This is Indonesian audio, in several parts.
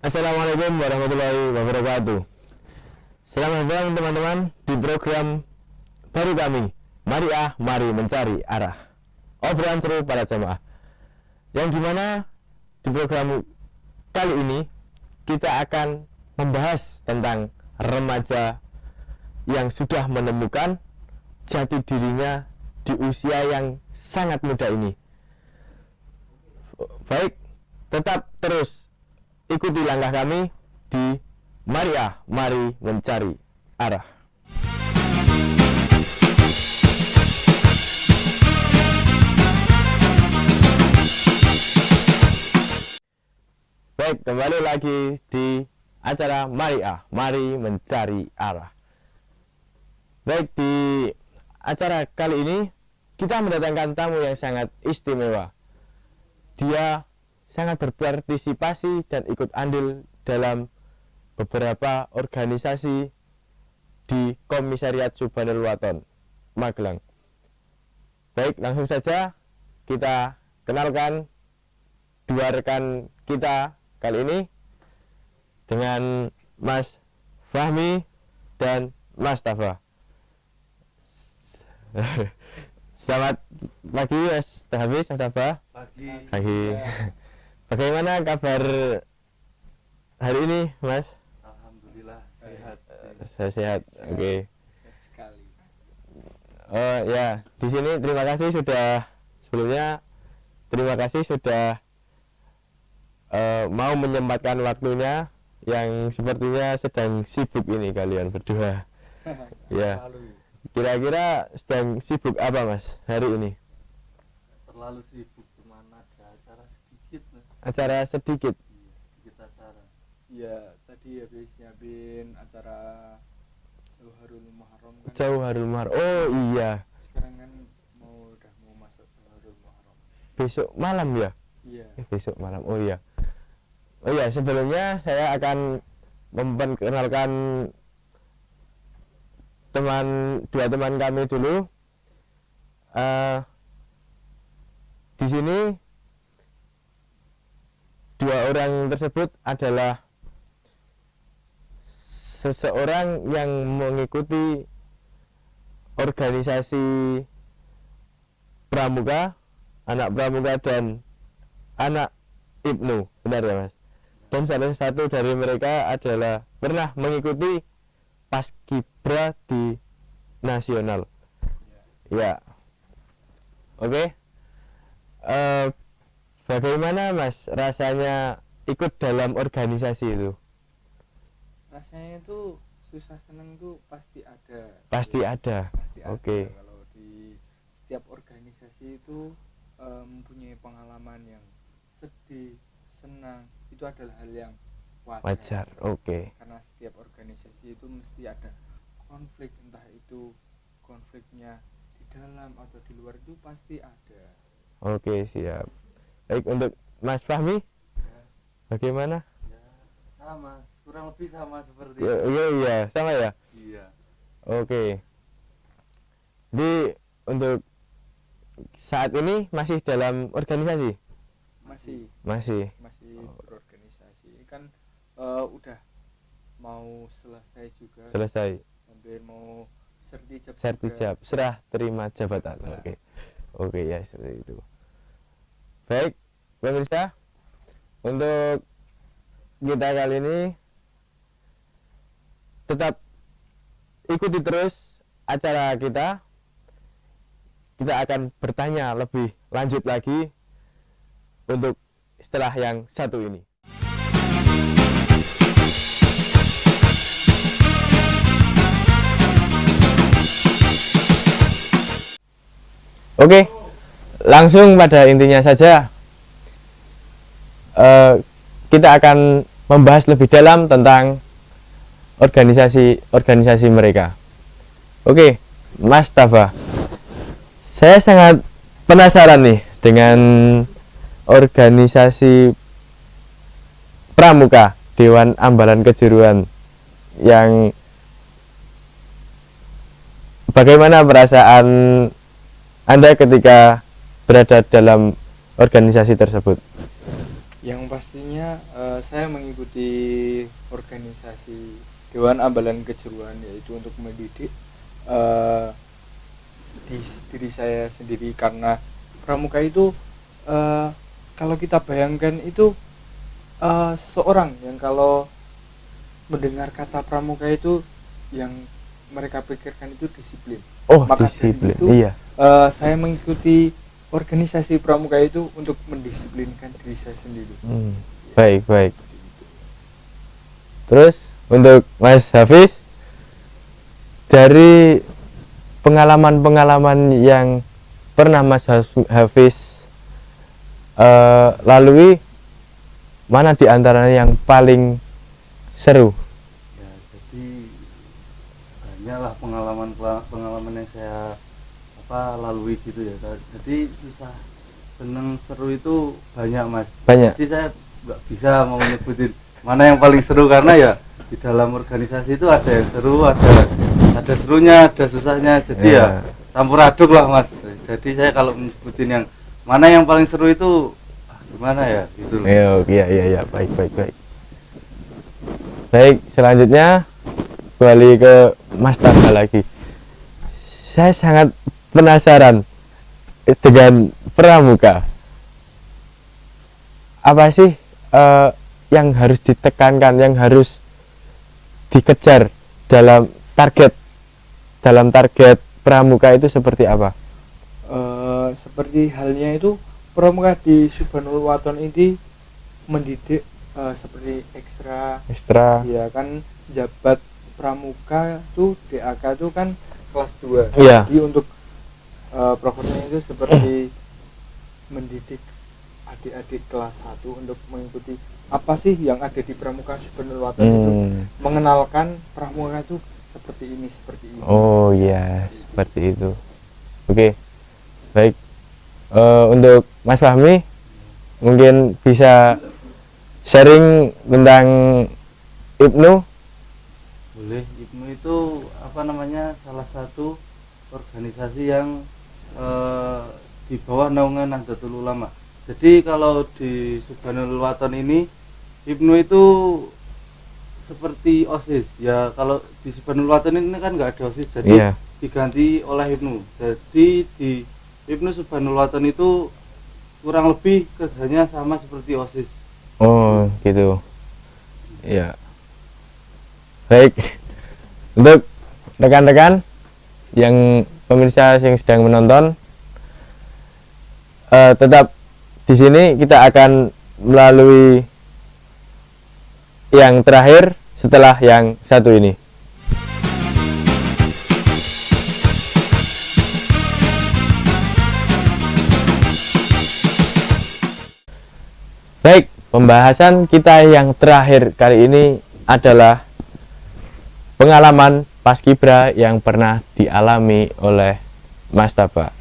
Assalamualaikum warahmatullahi wabarakatuh. Selamat datang teman-teman di program baru kami, mari mencari arah. Obrolan seru para jamaah. Yang dimana di program kali ini kita akan membahas tentang remaja yang sudah menemukan jati dirinya di usia yang sangat muda ini. Baik, tetap terus ikuti langkah kami di mari mencari arah. Baik, kembali lagi di acara mari mencari arah. Baik, di acara kali ini kita mendatangkan tamu yang sangat istimewa. Dia sangat berpartisipasi dan ikut andil dalam beberapa organisasi di Komisariat Subhanul Waton, Magelang. Baik, langsung saja kita kenalkan dua rekan kita kali ini dengan Mas Fahmi dan Mas Tafa. Selamat pagi Mas Fahmi, Mas Tafa. Pagi. Bagaimana kabar hari ini, Mas? Alhamdulillah sehat. Saya sehat. Oke. Sehat sekali. Oh ya, di sini terima kasih sudah mau menyempatkan waktunya yang sepertinya sedang sibuk ini kalian berdua. Ya. Kira-kira sedang sibuk apa, Mas, hari ini? Terlalu sibuk, cuman ada acara sedikit. Acara sedikit. Iya, sedikit acara. Iya, tadi habis nyiapin acara Jauharul Muharram kan. Jauharul Muharram. Oh iya. Sekarang kan udah mau masuk Jauharul Muharram. Besok malam ya? Iya. Besok malam. Oh iya. Oh iya, sebelumnya saya akan memperkenalkan dua teman kami dulu. Di sini dua orang tersebut adalah seseorang yang mengikuti organisasi pramuka, anak pramuka dan anak Ibnu, benar ya, Mas? Dan salah satu dari mereka adalah pernah mengikuti Paskibra di nasional. Ya. Oke. Bagaimana, Mas, rasanya ikut dalam organisasi itu? Rasanya itu susah seneng tuh pasti ada. Pasti ada. Pasti ada. Oke. Kalau di setiap organisasi itu mempunyai pengalaman yang sedih, senang, itu adalah hal yang wajar. Oke. Karena setiap organisasi itu mesti ada konflik, entah itu konfliknya di dalam atau di luar, itu pasti ada. Oke, siap. Baik, untuk Mas Fahmi, Ya, bagaimana? ya sama, kurang lebih sama seperti Iya, sama ya. Iya. Oke. Jadi untuk saat ini masih dalam organisasi? Masih Oh. berorganisasi kan, udah mau selesai juga, Selesai. hampir mau sertijab juga. Sertijab, serah terima jabatan. Nah. Oke ya, seperti itu. Baik, pemirsa, untuk kita kali ini tetap ikuti terus acara kita. Kita akan bertanya lebih lanjut lagi untuk setelah yang satu ini. Oke, langsung pada intinya saja. Kita akan membahas lebih dalam tentang organisasi mereka. Oke, Mas Tafa, saya sangat penasaran nih dengan organisasi pramuka Dewan Ambalan Kejuruan yang bagaimana perasaan Anda ketika berada dalam organisasi tersebut? Yang pastinya saya mengikuti organisasi Dewan Ambalan Kejuruan, yaitu untuk mendidik eh, di diri saya sendiri, karena pramuka itu kalau kita bayangkan itu seseorang yang kalau mendengar kata pramuka itu yang mereka pikirkan itu disiplin. Oh, Maka disiplin. dari itu, Iya. saya mengikuti organisasi pramuka itu untuk mendisiplinkan diri saya sendiri. Baik, baik. Terus untuk Mas Hafiz, dari pengalaman-pengalaman yang pernah Mas Hafiz lalui, mana di antaranya yang paling seru? Ya, jadi banyaklah pengalaman yang saya lalui gitu ya. Jadi susah seneng seru itu banyak, Mas. Banyak. Jadi saya nggak bisa mau nyebutin mana yang paling seru, karena ya di dalam organisasi itu ada yang seru, ada serunya, ada susahnya. Jadi ya campur aduk lah, Mas. Jadi saya kalau nyebutin yang mana yang paling seru itu gimana ya gitu loh. Iya, baik. Baik, selanjutnya kembali ke Mas Taba lagi. Saya sangat penasaran dengan pramuka. Apa sih yang harus ditekankan, yang harus dikejar dalam target pramuka itu seperti apa? Seperti halnya itu pramuka di Subhanul Waton ini mendidik seperti ekstra. Ya kan, jabat pramuka itu DAK itu kan kelas 2. Iya. Jadi untuk programnya itu seperti mendidik adik-adik kelas 1 untuk mengikuti apa sih yang ada di pramuka Subhanul Waton itu, mengenalkan pramuka itu seperti ini. Oh iya, seperti itu. Oke, baik. Untuk Mas Fahmi, mungkin bisa sharing tentang Ibnu. Boleh. Ibnu itu salah satu organisasi yang di bawah naungan Nahdlatul Ulama. Jadi kalau di Subhanul Waton ini Ibnu itu seperti OSIS ya. Kalau di Subhanul Waton ini kan nggak ada OSIS, jadi diganti oleh Ibnu. Jadi di Ibnu Subhanul Waton itu kurang lebih kerjanya sama seperti OSIS. Oh gitu. Ya. Baik. Untuk rekan-rekan yang pemirsa yang sedang menonton, tetap di sini kita akan melalui yang terakhir setelah yang satu ini. Baik, pembahasan kita yang terakhir kali ini adalah pengalaman paskibra yang pernah dialami oleh Mas Taba.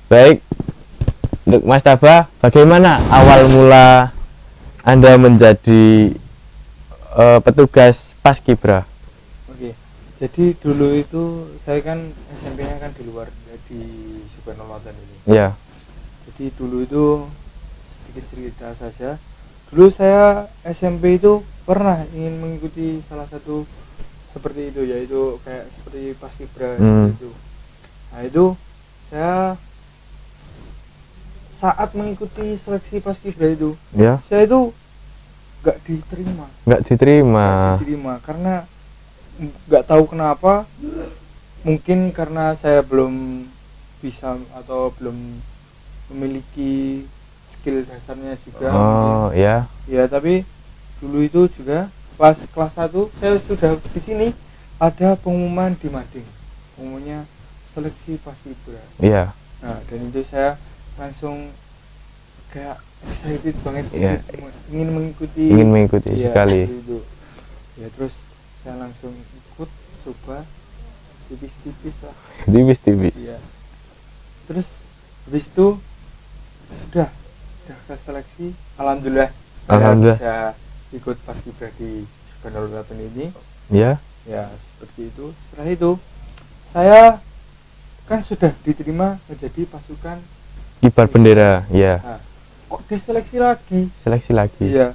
Baik, untuk Mas Taba, bagaimana awal mula Anda menjadi petugas paskibra? Oke, jadi dulu itu saya kan SMP-nya kan di luar, di Subhanul Waton ini. Ya. Jadi dulu itu sedikit cerita saja. Dulu saya SMP itu pernah ingin mengikuti salah satu seperti itu, yaitu kayak seperti paskibra seperti itu. Nah itu saya saat mengikuti seleksi paskibra itu, saya itu nggak diterima karena nggak tahu kenapa, mungkin karena saya belum bisa atau belum memiliki skill dasarnya juga. Ya, tapi dulu itu juga pas kelas 1 saya sudah di sini ada pengumuman di Mading, pengumumannya seleksi paskibra. Nah, dan itu saya langsung kayak excited banget, ingin mengikuti sekali itu. Ya, terus saya langsung ikut coba tipis-tipis lah. Ya. Terus habis itu sudah saya seleksi, alhamdulillah bisa ikut paskibra di Subhanul Waton ini. Ya, seperti itu. Setelah itu saya kan sudah diterima menjadi pasukan kibar bendera. Nah, kok diseleksi lagi. Seleksi lagi. Iya,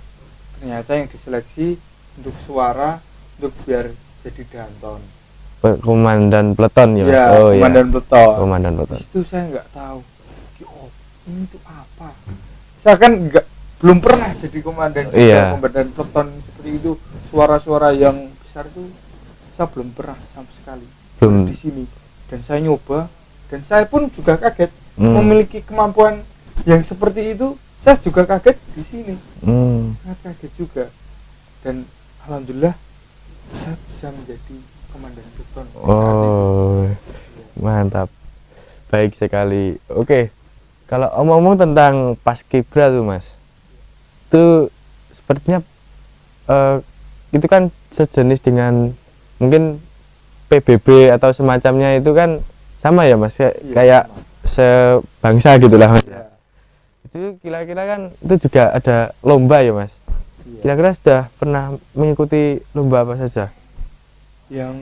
ternyata yang diseleksi untuk suara, untuk biar jadi Danton. Komandan peleton ya Mas. Iya, Oh iya. komandan peleton. Komandan peleton. Itu saya nggak tahu. Ini tuh apa? Saya kan belum pernah jadi komandan juga, Iya. komandan peleton seperti itu. Suara-suara yang besar itu saya belum pernah sama sekali. Belum. Di sini. Dan saya nyoba dan saya pun juga kaget Hmm. memiliki kemampuan yang seperti itu. Saya juga kaget di sini. Sangat kaget juga. Dan alhamdulillah saya bisa menjadi komandan peleton saat itu. Oh, mantap. Baik sekali. Oke. Kalau omong-omong tentang Paskibra tuh Mas, itu sepertinya itu kan sejenis dengan mungkin PBB atau semacamnya, itu kan sama ya Mas, Iya, kayak sebangsa gitulah Mas. Iya. Itu kira-kira kan itu juga ada lomba ya Mas. Iya. Kira-kira sudah pernah mengikuti lomba apa saja? Yang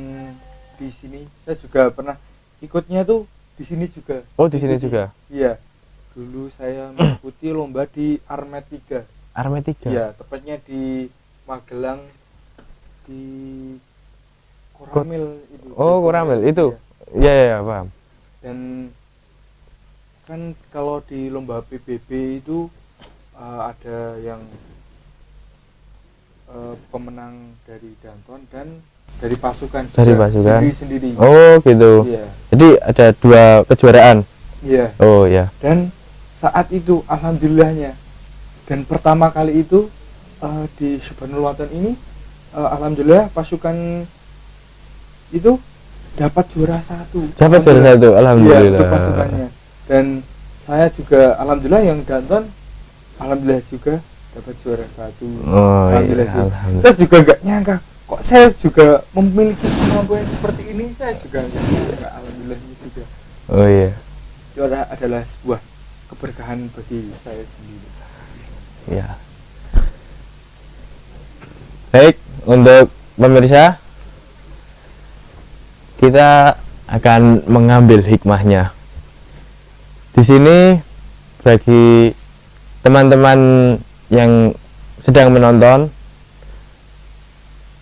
di sini saya juga pernah ikutnya tuh di sini juga. Oh, di sini juga. Iya. Dulu saya mengikuti lomba di Armet 3. Armet 3. Iya, tepatnya di Magelang di Koramil itu. Oh, Di Koramil Iya. itu. Iya, iya, paham. Dan kan kalau di lomba PBB itu ada yang pemenang dari Danton dan dari pasukan Dari juga, pasukan. sendiri. Oh, gitu. Iya. Jadi ada 2 kejuaraan. Iya. Oh, ya. Dan saat itu alhamdulillahnya dan pertama kali itu di Subhanul Watan ini alhamdulillah pasukan itu dapat juara 1. Dapat juara 1, Iya, alhamdulillah. untuk pasukannya. Dan saya juga alhamdulillah yang Danton alhamdulillah juga dapat juara 1. Oh, Alhamdulillah iya, sih. alhamdulillah. Saya juga nggak nyangka kok saya juga memiliki kemampuan seperti ini, saya juga nggak nyangka, alhamdulillah juga. Oh, iya. Itu adalah sebuah keberkahan bagi saya sendiri. Ya. Baik, untuk pemirsa, kita akan mengambil hikmahnya. Di sini bagi teman-teman yang sedang menonton,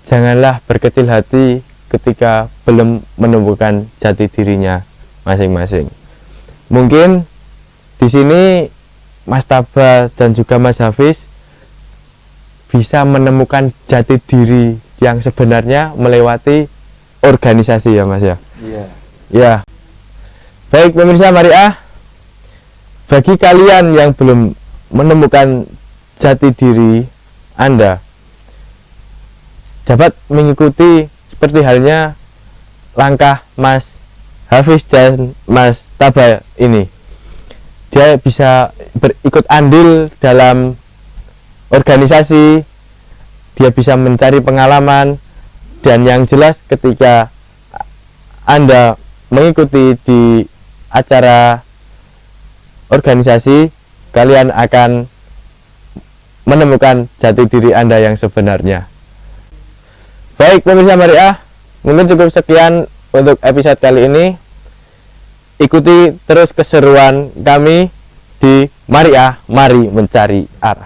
janganlah berkecil hati ketika belum menemukan jati dirinya masing-masing. Mungkin di sini Mas Taba dan juga Mas Hafiz bisa menemukan jati diri yang sebenarnya melewati organisasi ya Mas ya. Iya. Ya. Baik pemirsa Mariah, bagi kalian yang belum menemukan jati diri Anda, dapat mengikuti seperti halnya langkah Mas Hafiz dan Mas Taba ini. Dia bisa berikut andil dalam organisasi, dia bisa mencari pengalaman, dan yang jelas ketika Anda mengikuti di acara organisasi, kalian akan menemukan jati diri Anda yang sebenarnya. Baik pemirsa Mariah, mungkin cukup sekian untuk episode kali ini. Ikuti terus keseruan kami di Mariah, mari mencari arah.